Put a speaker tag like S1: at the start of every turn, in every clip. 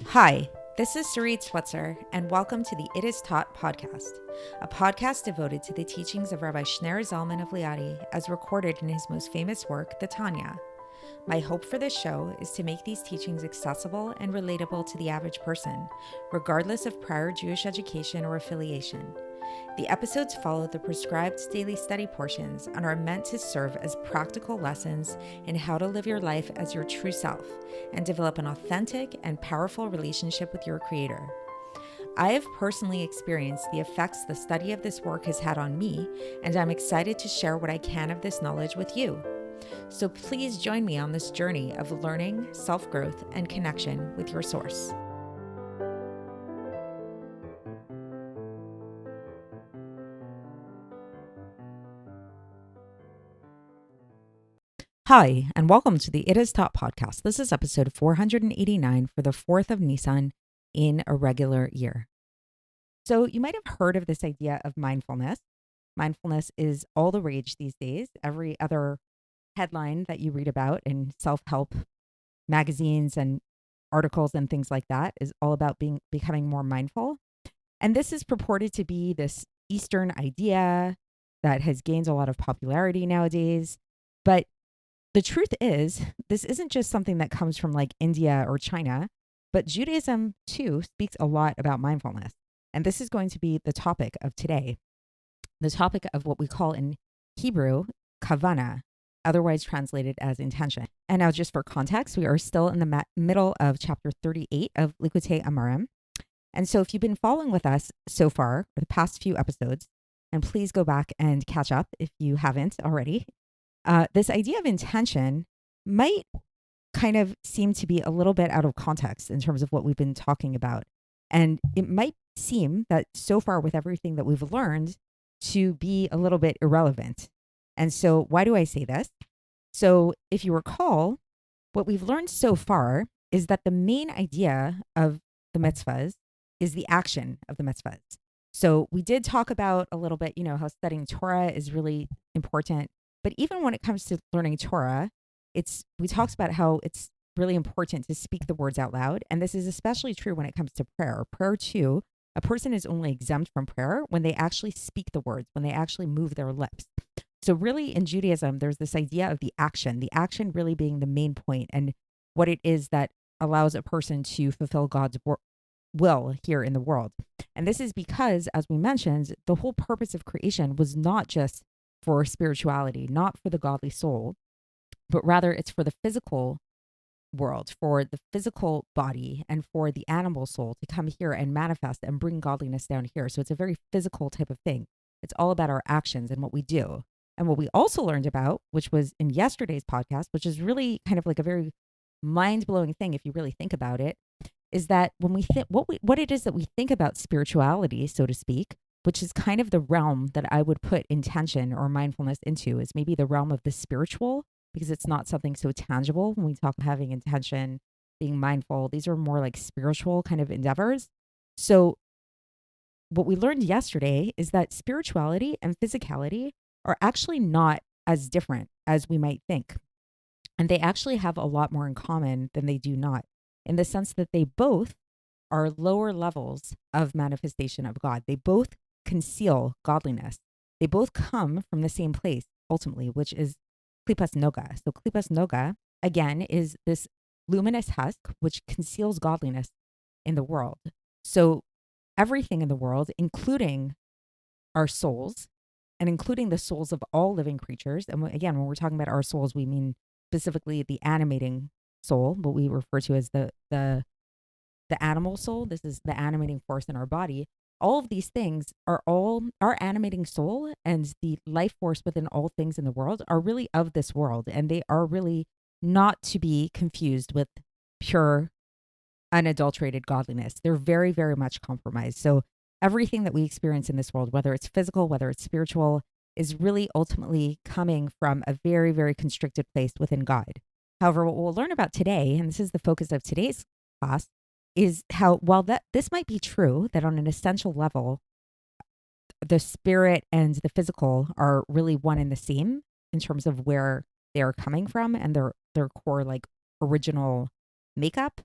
S1: Hi, this is Sarit Switzer, and welcome to the It Is Taught podcast, a podcast devoted to the teachings of Rabbi Shneur Zalman of Liadi as recorded in his most famous work, the Tanya. My hope for this show is to make these teachings accessible and relatable to the average person, regardless of prior Jewish education or affiliation. The episodes follow the prescribed daily study portions and are meant to serve as practical lessons in how to live your life as your true self and develop an authentic and powerful relationship with your Creator. I have personally experienced the effects the study of this work has had on me, and I'm excited to share what I can of this knowledge with you. So please join me on this journey of learning, self-growth, and connection with your source. Hi, and welcome to the It Is Taught podcast. This is episode 489 for the 4th of Nissan in a regular year. So you might have heard of this idea of mindfulness. Mindfulness is all the rage these days. Every other headline that you read about in self-help magazines and articles and things like that is all about becoming more mindful. And this is purported to be this Eastern idea that has gained a lot of popularity nowadays. But the truth is, this isn't just something that comes from like India or China, but Judaism too speaks a lot about mindfulness. And this is going to be the topic of today, the topic of what we call in Hebrew, kavana, otherwise translated as intention. And now just for context, we are still in the middle of chapter 38 of Likkutei Amarim. And so if you've been following with us so far for the past few episodes, and please go back and catch up if you haven't already, this idea of intention might kind of seem to be a little bit out of context in terms of what we've been talking about. And it might seem that so far with everything that we've learned to be a little bit irrelevant. And so why do I say this? So if you recall, what we've learned so far is that the main idea of the mitzvahs is the action of the mitzvahs. So we did talk about a little bit, how studying Torah is really important. But even when it comes to learning Torah, we talked about how it's really important to speak the words out loud. And this is especially true when it comes to prayer. Prayer too, a person is only exempt from prayer when they actually speak the words, when they actually move their lips. So really in Judaism, there's this idea of the action really being the main point and what it is that allows a person to fulfill God's will here in the world. And this is because, as we mentioned, the whole purpose of creation was not just for spirituality, not for the godly soul, but rather it's for the physical world, for the physical body, and for the animal soul to come here and manifest and bring godliness down here. So it's a very physical type of thing. It's all about our actions and what we do. And what we also learned about, which was in yesterday's podcast, which is really kind of like a very mind-blowing thing if you really think about it, is that when we think what it is that we think about spirituality, so to speak, which is kind of the realm that I would put intention or mindfulness into, is maybe the realm of the spiritual, because it's not something so tangible. When we talk having intention, being mindful, these are more like spiritual kind of endeavors. So what we learned yesterday is that spirituality and physicality are actually not as different as we might think. And they actually have a lot more in common than they do not, in the sense that they both are lower levels of manifestation of God. They both conceal godliness. They both come from the same place, ultimately, which is klipas noga. So klipas noga, again, is this luminous husk which conceals godliness in the world. So everything in the world, including our souls, and including the souls of all living creatures, and again, when we're talking about our souls, we mean specifically the animating soul, what we refer to as the animal soul. This is the animating force in our body. All of these things are all our animating soul, and the life force within all things in the world are really of this world. And they are really not to be confused with pure, unadulterated godliness. They're very, very much compromised. So everything that we experience in this world, whether it's physical, whether it's spiritual, is really ultimately coming from a very, very constricted place within God. However, what we'll learn about today, and this is the focus of today's class, is how, while this might be true, that on an essential level, the spirit and the physical are really one and the same in terms of where they are coming from and their core, like, original makeup.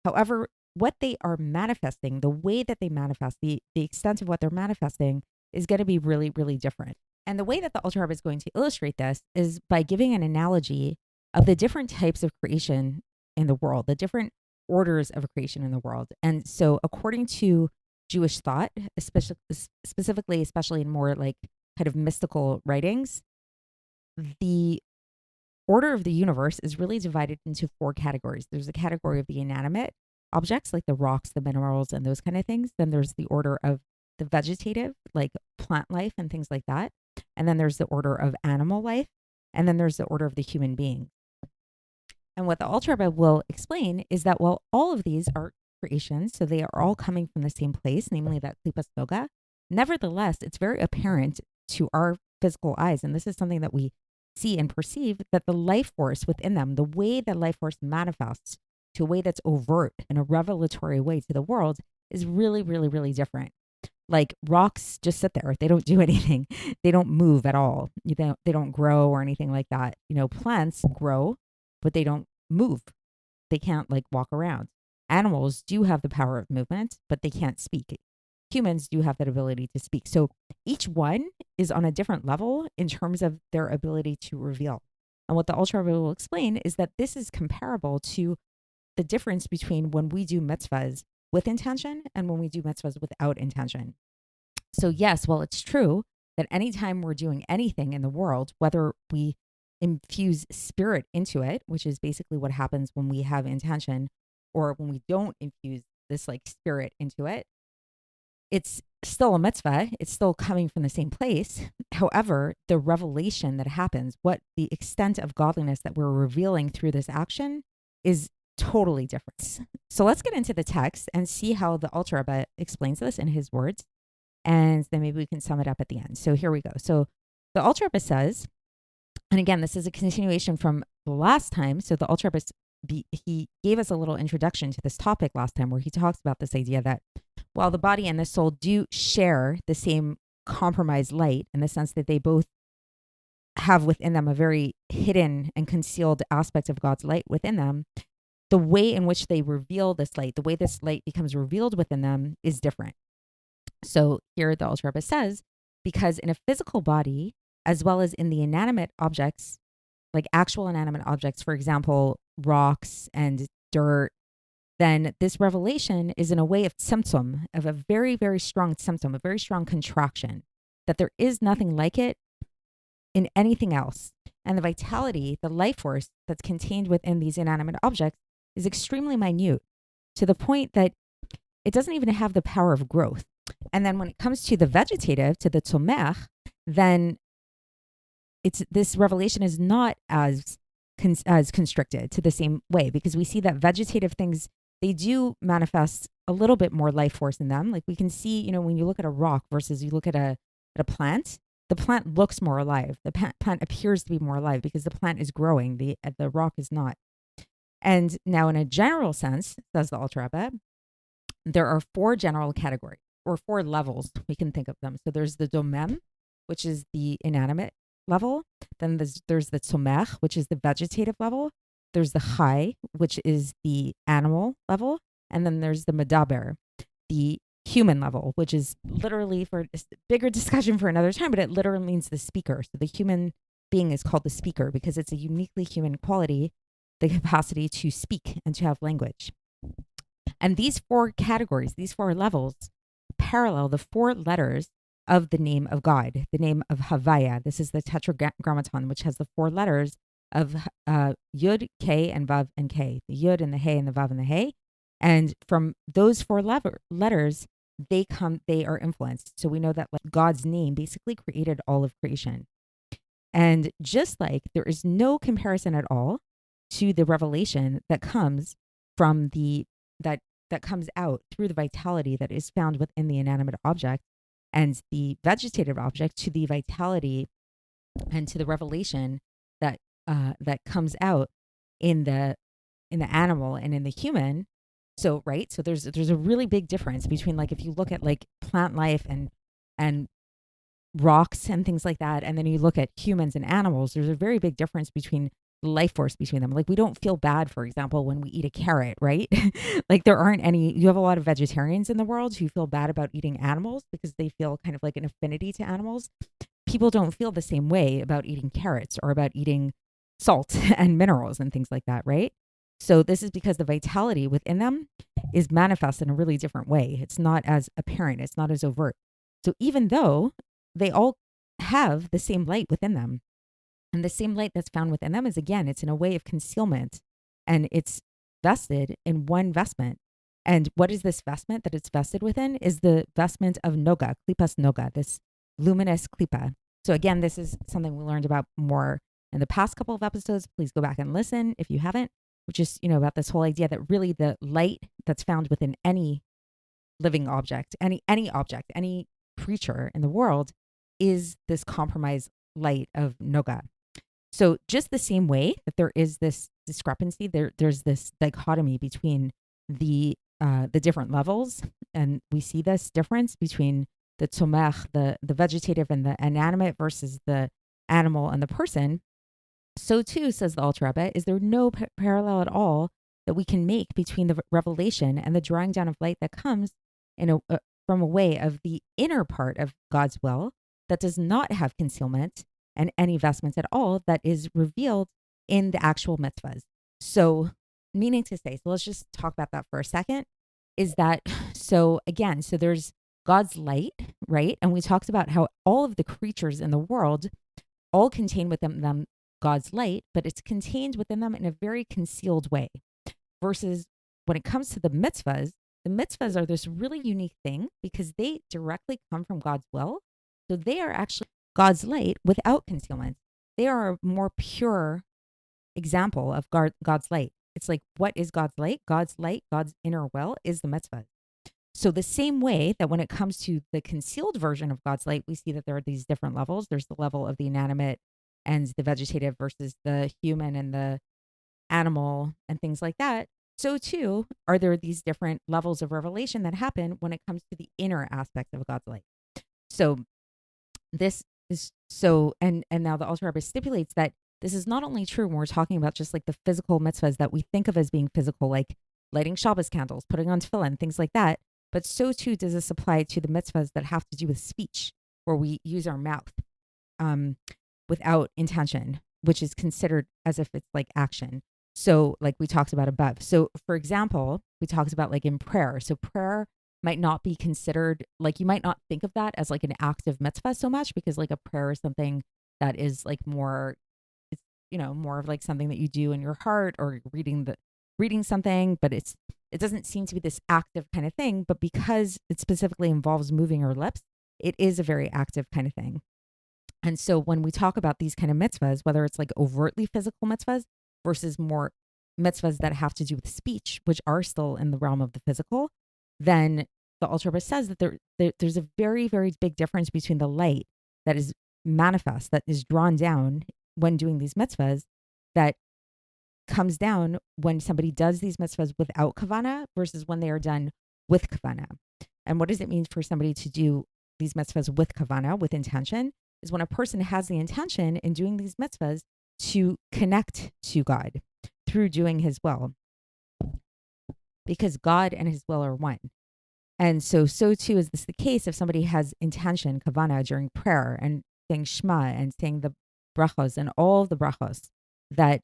S1: However, what they are manifesting, the way that they manifest, the extent of what they're manifesting is going to be really, really different. And the way that the Alter Rebbe is going to illustrate this is by giving an analogy of the different types of creation in the world, the different orders of creation in the world. And so according to Jewish thought, specifically, especially in more like kind of mystical writings, the order of the universe is really divided into 4 categories. There's a category of the inanimate objects, like the rocks, the minerals, and those kind of things. Then there's the order of the vegetative, like plant life and things like that. And then there's the order of animal life. And then there's the order of the human being. And what the Alter Rebbe will explain is that while all of these are creations, so they are all coming from the same place, namely that Klippas Toga, nevertheless, it's very apparent to our physical eyes, and this is something that we see and perceive, that the life force within them, the way that life force manifests to a way that's overt in a revelatory way to the world is really, really, really different. Like rocks just sit there. They don't do anything. They don't move at all. They don't grow or anything like that. Plants grow, but they don't move. They can't like walk around. Animals do have the power of movement, but they can't speak. Humans do have that ability to speak. So each one is on a different level in terms of their ability to reveal. And what the Alter Rebbe will explain is that this is comparable to the difference between when we do mitzvahs with intention and when we do mitzvahs without intention. So yes, while it's true that anytime we're doing anything in the world, whether we infuse spirit into it, which is basically what happens when we have intention, or when we don't infuse this like spirit into it, it's still a mitzvah. It's still coming from the same place. However, the revelation that happens, what the extent of godliness that we're revealing through this action is totally different. So let's get into the text and see how the Alter Rebbe explains this in his words. And then maybe we can sum it up at the end. So here we go. So the Alter Rebbe says, and again, this is a continuation from the last time. So the Alter Rebbe, he gave us a little introduction to this topic last time where he talks about this idea that while the body and the soul do share the same compromised light in the sense that they both have within them a very hidden and concealed aspect of God's light within them, the way in which they reveal this light, the way this light becomes revealed within them is different. So here the Alter Rebbe says, because in a physical body, as well as in the inanimate objects, like actual inanimate objects, for example, rocks and dirt, then this revelation is in a way of tzimtzum, of a very, very strong tzimtzum, a very strong contraction, that there is nothing like it in anything else. And the vitality, the life force that's contained within these inanimate objects is extremely minute, to the point that it doesn't even have the power of growth. And then when it comes to the vegetative, to the tzomech, then this revelation is not as constricted to the same way, because we see that vegetative things, they do manifest a little bit more life force in them. Like we can see, when you look at a rock versus you look at a plant, the plant looks more alive. The plant appears to be more alive because the plant is growing. The rock is not. And now in a general sense, says the Alter Rebbe, there are 4 general categories, or 4 levels we can think of them. So there's the domem, which is the inanimate level. Then there's the tzomech, which is the vegetative level. There's the chai, which is the animal level. And then there's the medaber, the human level, which is literally, for a bigger discussion for another time, but it literally means the speaker. So the human being is called the speaker because it's a uniquely human quality, the capacity to speak and to have language. And these 4 categories, these 4 levels, parallel the 4 letters of the name of God, the name of Havaya. This is the tetragrammaton, which has the 4 letters of Yud, K, and Vav, and K. The Yud and the He and the Vav and the He. And from those 4 letters, they are influenced. So we know that God's name basically created all of creation. And just like there is no comparison at all to the revelation that comes from that comes out through the vitality that is found within the inanimate object and the vegetative object, to the vitality and to the revelation that comes out in the animal and in the human. So right, so there's a really big difference between, like, if you look at like plant life and rocks and things like that, and then you look at humans and animals, there's a very big difference between life force between them. Like we don't feel bad, for example, when we eat a carrot, right? Like there aren't any, you have a lot of vegetarians in the world who feel bad about eating animals because they feel kind of like an affinity to animals. People don't feel the same way about eating carrots or about eating salt and minerals and things like that, right? So this is because the vitality within them is manifest in a really different way. It's not as apparent, it's not as overt. So even though they all have the same light within them, and the same light that's found within them is, again, it's in a way of concealment, and it's vested in one vestment. And what is this vestment that it's vested within? Is the vestment of Noga, Klipas Noga, this luminous klipa. So again, this is something we learned about more in the past couple of episodes. Please go back and listen if you haven't, which is, about this whole idea that really the light that's found within any living object, any object, any creature in the world is this compromised light of Noga. So just the same way that there is this discrepancy, there's this dichotomy between the different levels, and we see this difference between the tomech, the vegetative and the inanimate versus the animal and the person. So too, says the Alter Rebbe, is there no parallel at all that we can make between the revelation and the drawing down of light that comes from a way of the inner part of God's will that does not have concealment and any vestments at all, that is revealed in the actual mitzvahs. So, meaning to say, so let's just talk about that for a second, is that, so again, so there's God's light, right? And we talked about how all of the creatures in the world all contain within them God's light, but it's contained within them in a very concealed way. Versus when it comes to the mitzvahs are this really unique thing because they directly come from God's will. So they are actually God's light without concealment. They are a more pure example of God's light. It's like, what is God's light? God's light, God's inner will is the mitzvah. So the same way that when it comes to the concealed version of God's light, we see that there are these different levels. There's the level of the inanimate and the vegetative versus the human and the animal and things like that. So too, are there these different levels of revelation that happen when it comes to the inner aspect of God's light. So this is so, and now the Alter Rebbe stipulates that this is not only true when we're talking about just like the physical mitzvahs that we think of as being physical, like lighting Shabbos candles, putting on tefillin, things like that, but so too does this apply to the mitzvahs that have to do with speech, where we use our mouth without intention, which is considered as if it's like action. So like we talked about above. So for example, we talked about like in prayer. So prayer might not be considered, like you might not think of that as like an active mitzvah so much, because like a prayer is something that is like more, it's, more of like something that you do in your heart or reading something, but it doesn't seem to be this active kind of thing. But because it specifically involves moving your lips, it is a very active kind of thing. And so when we talk about these kind of mitzvahs, whether it's like overtly physical mitzvahs versus more mitzvahs that have to do with speech, which are still in the realm of the physical, then the Alter Rebbe says that there's a very, very big difference between the light that is manifest, that is drawn down when doing these mitzvahs, that comes down when somebody does these mitzvahs without kavana versus when they are done with kavana. And what does it mean for somebody to do these mitzvahs with kavana, with intention, is when a person has the intention in doing these mitzvahs to connect to God through doing his will, because God and his will are one. And so too is this the case if somebody has intention, kavana, during prayer and saying Shema and saying the brachos and all the brachos, that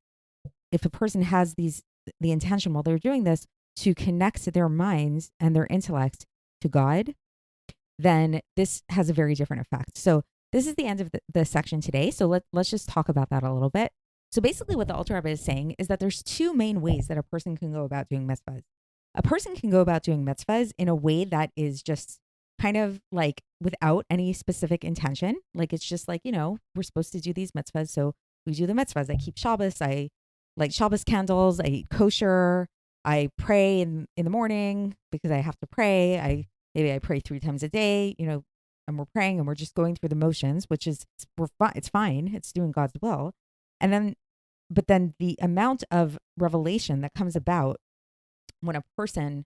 S1: if a person has the intention while they're doing this to connect their minds and their intellect to God, then this has a very different effect. So this is the end of the section today. So let's just talk about that a little bit. So basically what the Alter Rebbe is saying is that there's two main ways that a person can go about doing mitzvahs. A person can go about doing mitzvahs in a way that is just kind of like without any specific intention. Like it's just like, we're supposed to do these mitzvahs, so we do the mitzvahs. I keep Shabbos, I light Shabbos candles, I eat kosher, I pray in the morning because I have to pray. Maybe I pray 3 times a day, and we're praying and we're just going through the motions, which is, it's fine. It's doing God's will. But then the amount of revelation that comes about when a person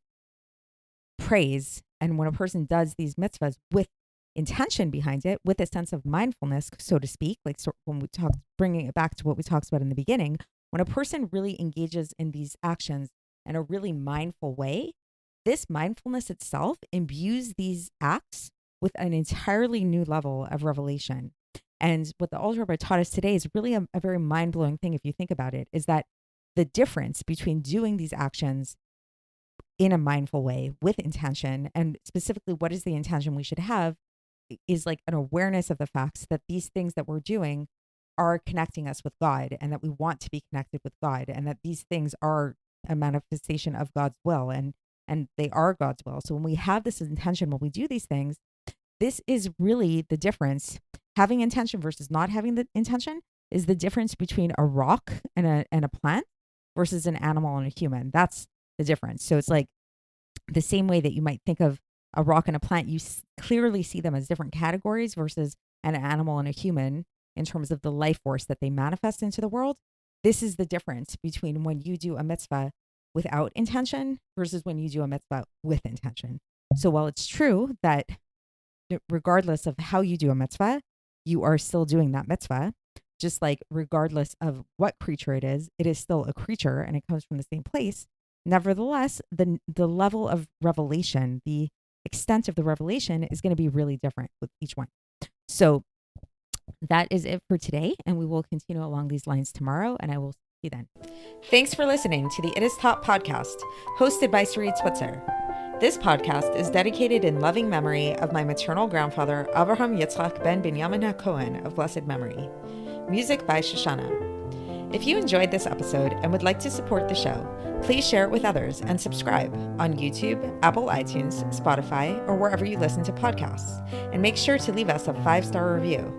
S1: prays and when a person does these mitzvahs with intention behind it, with a sense of mindfulness, so to speak, like when we talk, bringing it back to what we talked about in the beginning, When a person really engages in these actions in a really mindful way, this mindfulness itself imbues these acts with an entirely new level of revelation. And what the Alter Rebbe taught us today is really a very mind-blowing thing if you think about it, is that the difference between doing these actions in a mindful way with intention, and specifically what is the intention we should have, is like an awareness of the facts that these things that we're doing are connecting us with God, and that we want to be connected with God, and that these things are a manifestation of God's will, and they are God's will. So when we have this intention, when we do these things, this is really the difference. Having intention versus not having the intention is the difference between a rock and a plant versus an animal and a human. That's the difference. So it's like the same way that you might think of a rock and a plant, you clearly see them as different categories versus an animal and a human in terms of the life force that they manifest into the world. This is the difference between when you do a mitzvah without intention versus when you do a mitzvah with intention. So while it's true that regardless of how you do a mitzvah, you are still doing that mitzvah, just like regardless of what creature it is still a creature and it comes from the same place. Nevertheless, the level of revelation, the extent of the revelation is going to be really different with each one. So that is it for today, and we will continue along these lines tomorrow, and I will see you then. Thanks for listening to the It Is Taught podcast, hosted by Sarit Switzer. This podcast is dedicated in loving memory of my maternal grandfather, Avraham Yitzchak ben Binyamin HaKohen of blessed memory. Music by Shoshana. If you enjoyed this episode and would like to support the show, please share it with others and subscribe on YouTube, Apple iTunes, Spotify, or wherever you listen to podcasts. And make sure to leave us a 5-star review.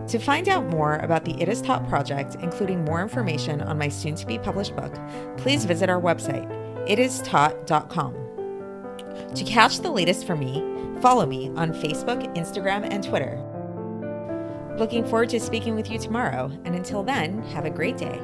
S1: To find out more about the It Is Taught project, including more information on my soon-to-be published book, please visit our website, itistaught.com. To catch the latest from me, follow me on Facebook, Instagram, and Twitter. Looking forward to speaking with you tomorrow, and until then, have a great day.